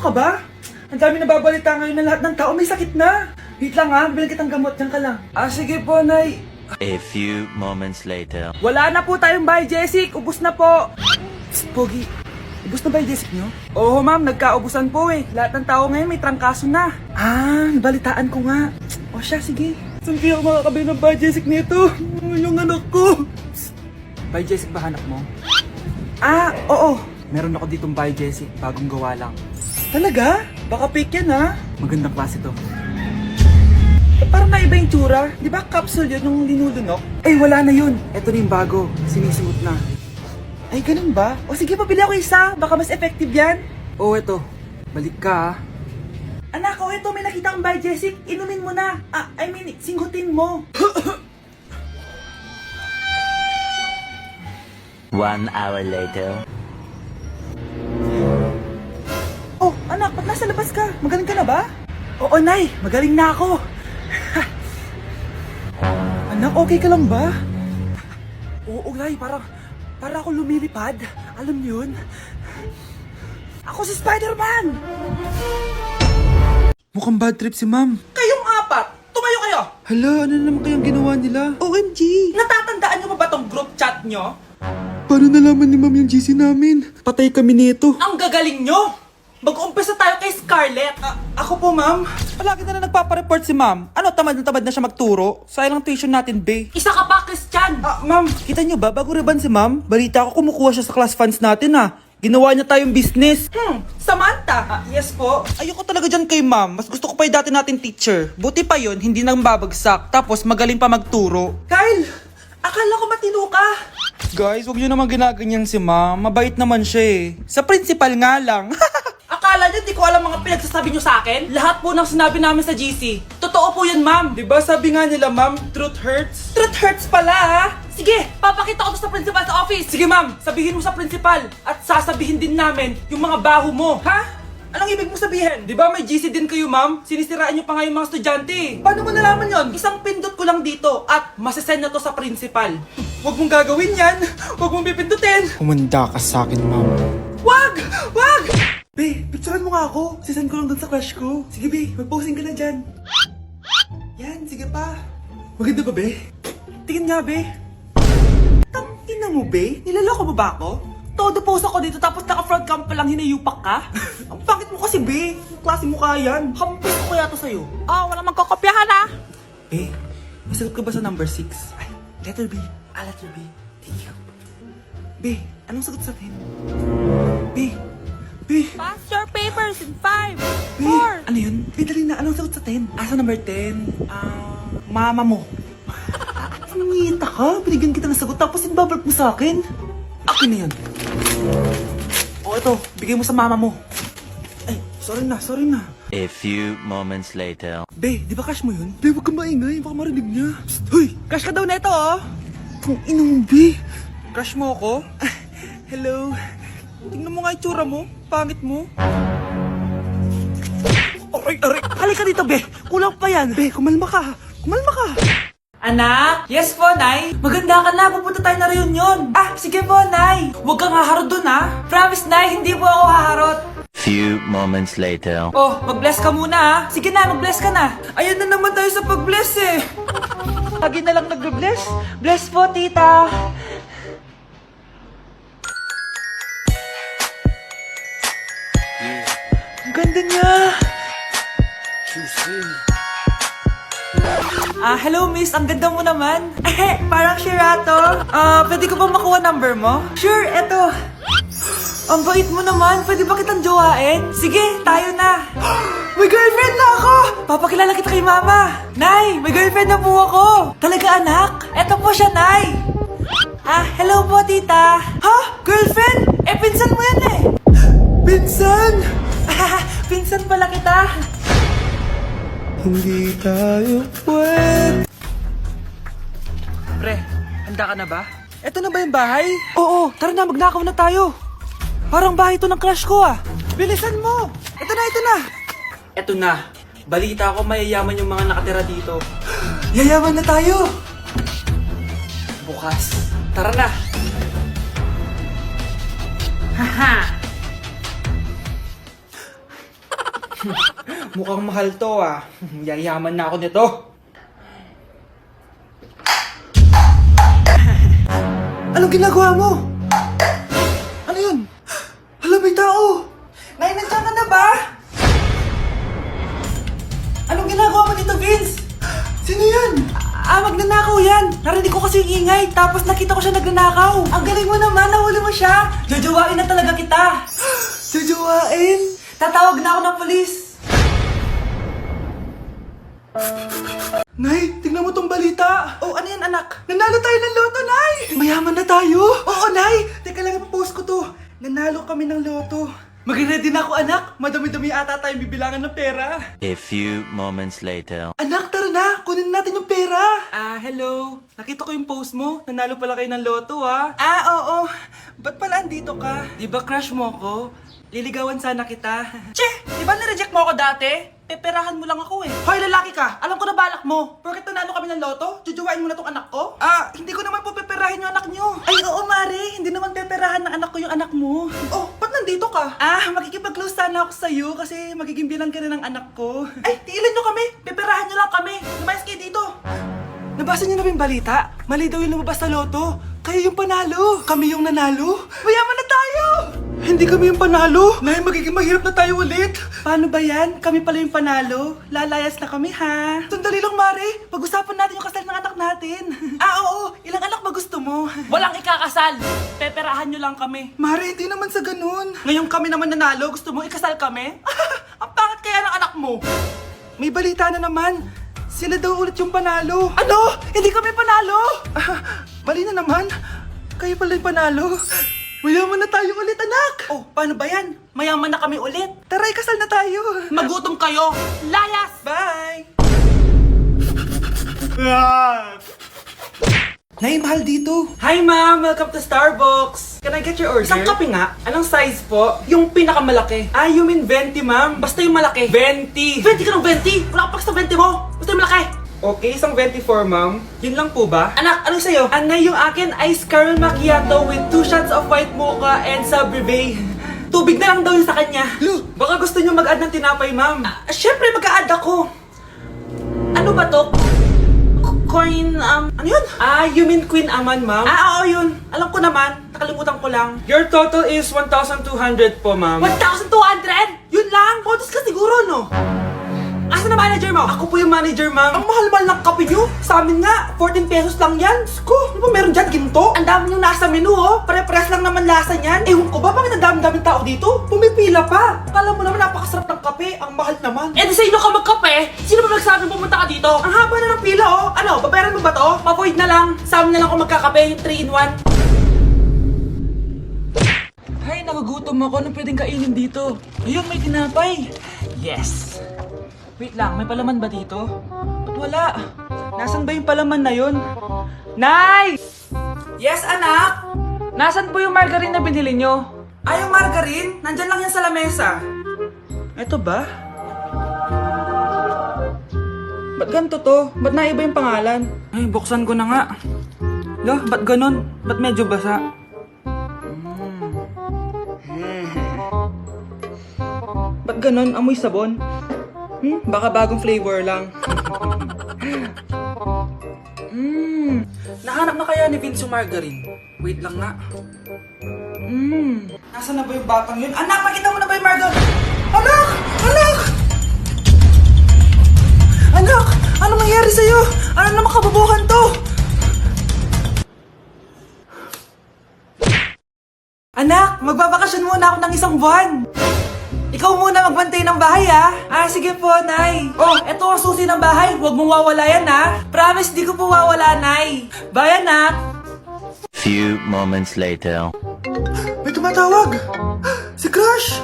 ka ba? Ang dami nababalita ngayon na lahat ng tao may sakit na. Wait lang ha, bibilang kitang gamot, dyan ka lang. Sige po, Nay. A few moments later. Wala na po tayong Bay Jessic, ubus na po. Psst, Pogi, ubus na Bay Jessic nyo? Oo ma'am, nagkaubusan po eh. Lahat ng tao ngayon may trangkaso na. Nabalitaan ko nga. O siya, sige. Saan kaya ako makakabili ng Bay Jessic nito? Yung anak ko. Psst, Bay Jessic ba hanap mo? Oo. Meron ako ditong Bay Jessic, bagong gawa lang. Talaga? Baka fake yan ha? Magandang klase to. Parang naiba yung tsura. Di ba capsule yun nung linulunok? Wala na yun. Ito na yung bago. Sinisuot na. Ay, ganun ba? O sige, pabili ako isa. Baka mas effective yan. Eto. Balik ka ha. Anak, ito. May nakita akong Bay Jessic. Inumin mo na. Singhutin mo. 1 hour later. Anak, ba't nasa labas ka? Magaling ka na ba? Oo, Nay. Magaling na ako. Anak, okay ka lang ba? Oo, Nay. Para ako lumilipad. Alam niyo yun? Ako si Spider-Man! Mukhang bad trip si Ma'am. Kayong apat! Tumayo kayo! Hala, ano naman kayang ginawa nila? OMG! Natatandaan niyo ba tong group chat niyo? Paano nalaman ni Ma'am yung GC namin? Patay kami nito. Ang gagaling nyo! Mag-umpisa tayo kay Scarlett. Ako po, Ma'am. Palagi na nagpapareport si Ma'am. Tamad na siya magturo? Sayang tuition natin, be. Isa ka pa, Christian! Ma'am, kita niyo ba, bago reban si Ma'am, balita ko kumukuha siya sa class funds natin, Ginawa niya tayong business. Samantha! Yes po. Ayoko talaga dyan kay Ma'am. Mas gusto ko pa yung dati natin teacher. Buti pa yun, hindi nang babagsak. Tapos magaling pa magturo. Kyle! Akala ko matino ka. Guys, huwag niyo naman ginaganyan si Ma'am. Mabait naman siya eh. Sa principal nga lang. Akala niyo, di ko alam mga pinagsasabi niyo sa akin? Lahat po ng sinabi namin sa GC. Totoo po yan, Ma'am. Diba sabi nga nila, Ma'am, truth hurts? Truth hurts pala, ha? Sige, papakita ko to sa principal sa office. Sige, Ma'am, sabihin mo sa principal. At sasabihin din namin yung mga baho mo. Ha? Anong ibig mo sabihin? Di ba may GC din kayo, Ma'am? Sinisiraan niyo pa nga yung mga estudyante. Paano mo nalaman yon? Isang pindot ko lang dito at masasend na to sa principal. Huwag mong gagawin yan. Huwag mong pipindutin. Humanda ka sa akin, Ma'am. Wag! Wag! Be, picturean mo nga ako. Sisend ko lang dun sa crush ko. Sige, Be, mag-posing ka na dyan. Yan, sige pa. Maganda ba, Be? Tingin nga, Be. Tangina mo, Be? Nilaloko mo ba ako? Todo post ako dito tapos naka-front cam pa lang hinayupak ka? Ang pangit mo kasi, Be. Yung klase mo kaya yan. Hampis ko kaya to sa'yo. Wala magkakopyahan, Be, masagot ka ba sa number 6? Ay, letter B. Letter B. Thank you. Be, anong sagot sa atin? Be. Pass your papers in 5, Be, 4. ano yun? Be, dali na. Anong sagot sa 10? Sa number 10? Mama mo. Nangihita ka? Binigyan kita ng sagot tapos ibabalik mo sa akin? Akin na yun. Ito. Bigay mo sa mama mo. Ay, sorry na. A few moments later. Be, di ba crush mo yun? Be, huwag kang maingay. Baka marinig niya. Psst, hoy! Crush ka daw na ito, Kung ina mo, Be. Crush mo ako? Hello. Tingnan mo nga itsura mo. Pangit mo. Aray! Halika dito, Be. Kulang pa yan. Be, kumalma ka. Anak? Yes po, Nay. Maganda ka na. Pupunta tayo na reunion. Sige po, Nay. Huwag kang haharot dun, Promise, Nay. Hindi po ako haharot. Few moments later. Mag-bless ka muna, Sige na, mag-bless ka na. Ayan na naman tayo sa pag-bless, Lagi na lang nag-bless. Bless po, tita. Ang ganda niya. Hello, miss. Ang ganda mo naman. Parang Shirato. Pwede ko ba makuha number mo? Sure, eto. Ang bait mo naman. Pwede ba kitang jowain? Sige, tayo na. May girlfriend na ako! Papakilala kita kay mama. Nay, may girlfriend na po ako. Talaga, anak? Eto po siya, Nay. Hello po, tita. Ha? Girlfriend? Pinsan mo yan eh. Pinsan? Pinsan pala kita. Hindi tayo pwede. Pre, handa ka na ba? Eto na ba yung bahay? Oo, tara na, magnakaw na tayo. Parang bahay to ng crush ko Bilisan mo! Ito na! Ito na. Balita ko mayayaman yung mga nakatira dito. Yayaman na tayo! Bukas. Tara na! Haha! Mukhang mahal to ah. Yayaman na ako nito. Anong ginagawa mo? Ano yun? Hala, may tao! Nay, nandiyan ka na ba? Anong ginagawa mo dito, Vince? Sino yan? Magnanakaw yan. Narinig ko kasi yung ingay, tapos nakita ko siya nagnanakaw. Ang galing mo naman, nahuli mo siya. Jojowain na talaga kita. Jojowain? Tatawag na ako ng polis. Nay, tingnan mo tong balita. Oh, ano yan, anak? Nanalo tayo ng loto, Nay! Mayaman na tayo? Oo, Nay! Teka lang, ipapost ko to. Nanalo kami ng loto. Mag-ready na ako, anak. Madami-dami ata tayong bibilangan ng pera. A few moments later. Anak, tara na! Kunin natin yung pera! Hello. Nakita ko yung post mo. Nanalo pala kayo ng loto, oo. Ba't pala andito ka? Di ba crush mo ko? Liligawan sana kita. Che! Di ba nireject mo ako dati? Peperahan mo lang ako eh. Hoy, lalaki ka! Alam ko na balak mo. Porket nanalo kami ng loto, jujuwain mo na tong anak ko? Hindi ko naman po peperahin yung anak nyo. Ay, oo, Mare. Hindi naman peperahan ng anak ko yung anak mo. Oh, ba't nandito ka? Makikipag-close sana ako sa'yo kasi magiging bilang ka na ng anak ko. Ay, tiilan nyo kami. Peperahan nyo lang kami. Lumayas kayo dito. Nabasa niyo na ba yung balita? Mali daw yung lumabas sa loto. Kayo yung panalo. Kami yung nanalo. Mayaman na tayo! Hindi kami yung panalo. Nay, magiging mahirap na tayo ulit. Paano ba yan? Kami pala yung panalo. Lalayas na kami, ha? Sandali lang, Mare. Pag-usapan natin yung kasal ng anak natin. Oo. Ilang anak ba gusto mo? Walang ikakasal. Peperahan nyo lang kami. Mare, hindi naman sa ganun. Ngayong kami naman nanalo, gusto mo ikasal kami? Ang pangat kaya ng anak mo. May balita na naman. Sila daw ulit yung panalo. Ano? Hindi kami panalo! Mali na naman. Kayo pala yung panalo. Mayaman na tayo ulit, anak! Oh, paano ba yan? Mayaman na kami ulit. Tara, ikasal na tayo. Magutom kayo. Layas! Bye! Nay, mahal dito. Hi, ma'am. Welcome to Starbucks. Can I get your order? Isang kape nga. Anong size po? Yung pinakamalaki. You mean 20, ma'am? Basta yung malaki. 20. 20 ka ng 20? Wala ka pa sa 20 mo. Basta yung malaki. Okay, isang 24, ma'am. Yun lang po ba? Anak, anong sa'yo? Anay, yung akin, ice caramel macchiato with 2 shots of white mocha and Sabrivay. Tubig na lang daw yun sa kanya. Baka gusto nyo mag-add ng tinapay, ma'am. Syempre, mag-a-add ako. Ano ba to? Coin, ano yun? You mean Queen Aman, ma'am? Oo, yun. Alam ko naman. Nakalimutan ko lang. Your total is 1,200 po, ma'am. 1,200? Yun lang? Bonus ka siguro, no? Asa na manager mo? Ako po yung manager, ma'am. Ang mahal-mahal ng kape nyo. Sa amin nga, 14 pesos lang yan. Sko, ano ba meron dyan? Ginto? Ang dami nyo nasa menu, oh. Pare-pares lang naman lasa niyan. Ewan ko ba, bakit ang dami-daming tao dito? Pumipila pa. Kala mo naman napakasarap ng kape. Ang mahal naman. Di sa inyo ka magkape? Sino ba nagsabi pumunta ka dito? Ang haba na ng pila, oh. Ano, babayaran mo ba to? Pa-void na lang. Sa amin na lang ako magkakape, yung 3-in-1. Ay, nagugutom ako. Anong pwedeng kainin dito? Ayun, may tinapay. Yes. Wait lang, may palaman ba dito? Ba't wala? Nasaan ba yung palaman na yun? Nay! Yes, anak? Nasaan po yung margarine na binili nyo? Yung margarine? Nandyan lang yan sa lamesa. Eto ba? Ba't ganito to? Ba't naiba yung pangalan? Ay, buksan ko na nga. Lo, ba't ganun? Ba't medyo basa? Ba't ganun? Amoy sabon? Baka bagong flavor lang. Nahanap na kaya ni Vince yung margarine? Wait lang nga. Nasaan na ba yung batang yun? Anak, makita mo na ba yung margarine? Anak! Anak! Anak! Anong nangyari sa'yo? Ano naman kababuhan to? Anak, magbabakasyon muna ako ng 1 buwan. Ikaw muna magbantay ng bahay, ha? Sige po, Nay. Oh, eto ang susi ng bahay. Huwag mong wawala yan, ha? Promise, di ko po wawala, Nay. Bye, anak. Few moments later. May tumatawag. Si Crush.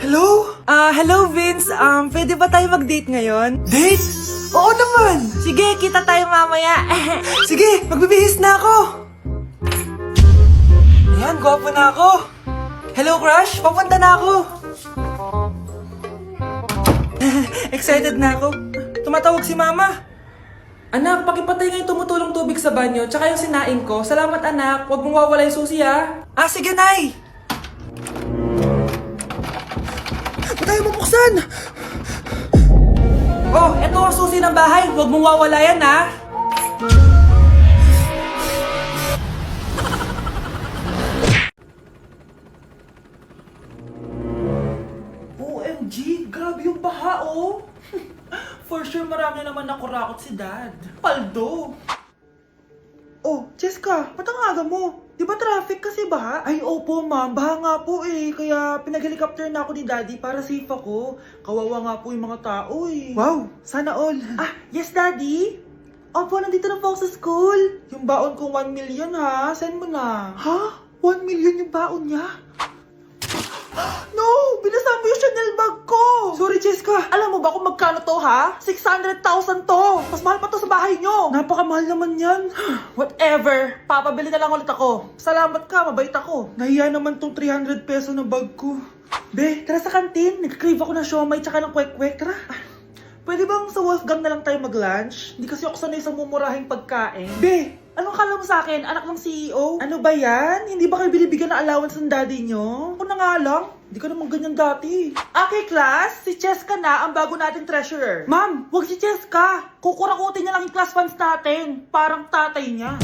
Hello? Hello, Vince. Pwede ba tayo mag-date ngayon? Date? Oo naman. Sige, kita tayo mamaya. Sige, magbibihis na ako. Ayan, gwapo na ako. Hello, Crush. Papunta na ako. Excited na ako. Tumatawag si Mama. Anak, pakipatay nga yung tumutulong tubig sa banyo, tsaka yung sinain ko. Salamat, anak. Huwag mong wawala yung susi, ha? Sige, Nay. Ba't tayo mabuksan? Oh, eto ang susi ng bahay. Huwag mong wawala yan, ha? OMG, grabe yung baha, oh. For sure, marami naman nakurakot si Dad. Paldo. Oh, Cheska, ba't ang aga mo? Di ba traffic kasi baha? Ay, opo ma'am, baha nga po eh. Kaya pinag-helicopter na ako ni Daddy para safe ako. Kawawa nga po yung mga tao eh. Wow, sana all. Ah, yes Daddy? Opo, nandito na po ako sa school. Yung baon ko 1 million ha, send mo na. Ha? 1 million yung baon niya? No! Binasa mo yung Chanel bag ko! Sorry, Cheska. Alam mo ba kung magkano to, ha? 600,000 to! Mas mahal pa to sa bahay nyo! Napakamahal naman yan. Whatever. Papabili na lang ulit ako. Salamat ka, mabait ako. Nahiya naman tong 300 peso na bag ko. Be, tara sa kantin. Nag-crave ako ng siomay tsaka ng kwek-kwek. Tara. Pwede bang sa Wolfgang na lang tayo mag-lunch? Hindi kasi ako sanay sa mumurahing pagkain. Be, anong kala mo sa akin? Anak ng CEO? Ano ba yan? Hindi ba kayo binibigyan ng allowance ng daddy nyo? Ako na nga lang. Hindi ka naman ganyan dati. Okay, class. Si Cheska na ang bago nating treasurer. Ma'am, wag si Cheska. Kukurakutin niya lang yung class funds natin. Parang tatay niya.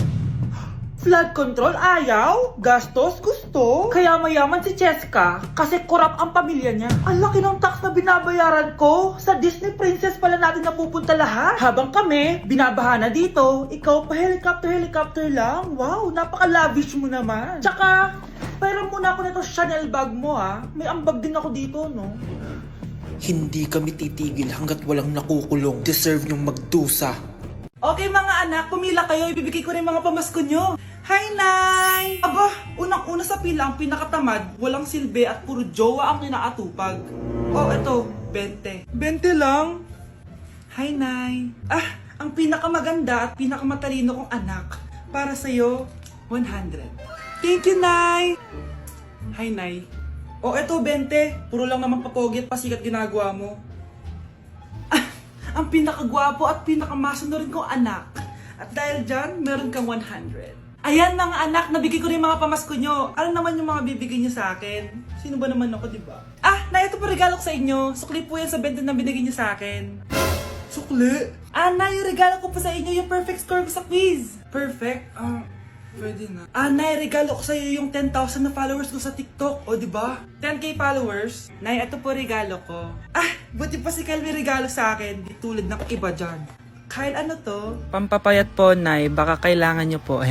Flood control, ayaw. Gastos, gusto. Kaya mayaman si Cheska kasi korap ang pamilya niya. Ang laki ng tax na binabayaran ko. Sa Disney Princess pala natin napupunta lahat. Habang kami, binabaha na dito. Ikaw pa helicopter lang. Wow, napaka-lavish mo naman. Tsaka, pairam muna ako nito Chanel bag mo ha. May ambag din ako dito, no? Hindi kami titigil hanggat walang nakukulong. Deserve niyong magdusa. Okay mga anak, pumila kayo. Ibibigay ko rin mga pamasko nyo. Hi, Nay! Aba, unang-una sa pila ang pinakatamad, walang silbi at puro jowa ang kinaatupag. Oh, eto, 20. 20 lang? Hi, Nay. Ah, ang pinakamaganda at pinakamatalino kong anak. Para sa'yo, 100. Thank you, Nay! Hi, Nay. Oh, eto, 20. Puro lang naman papogi at pasikat ginagawa mo. Ang pinakagwapo at pinakamasunod rin kong anak. At dahil dyan, meron kang 100. Ayan mga anak, nabigay ko rin mga pamasko nyo. Ano naman yung mga bibigay nyo sa akin? Sino ba naman ako, di ba? Ah, na ito po regalo ko sa inyo. Sukli po yan sa 20 na binigay nyo sa akin. Sukli? Ah, na yung regalo ko po sa inyo, yung perfect score ko sa quiz. Perfect? Pwede na. Ah, Nay, regalo ko sa'yo yung 10,000 na followers ko sa TikTok. O, di ba? 10k followers. Nay, ito po regalo ko. Ah, buti pa si Kyle may regalo sa akin. Di tulad ng iba dyan. Kyle, ano to? Pampapayat po, Nay. Baka kailangan nyo po.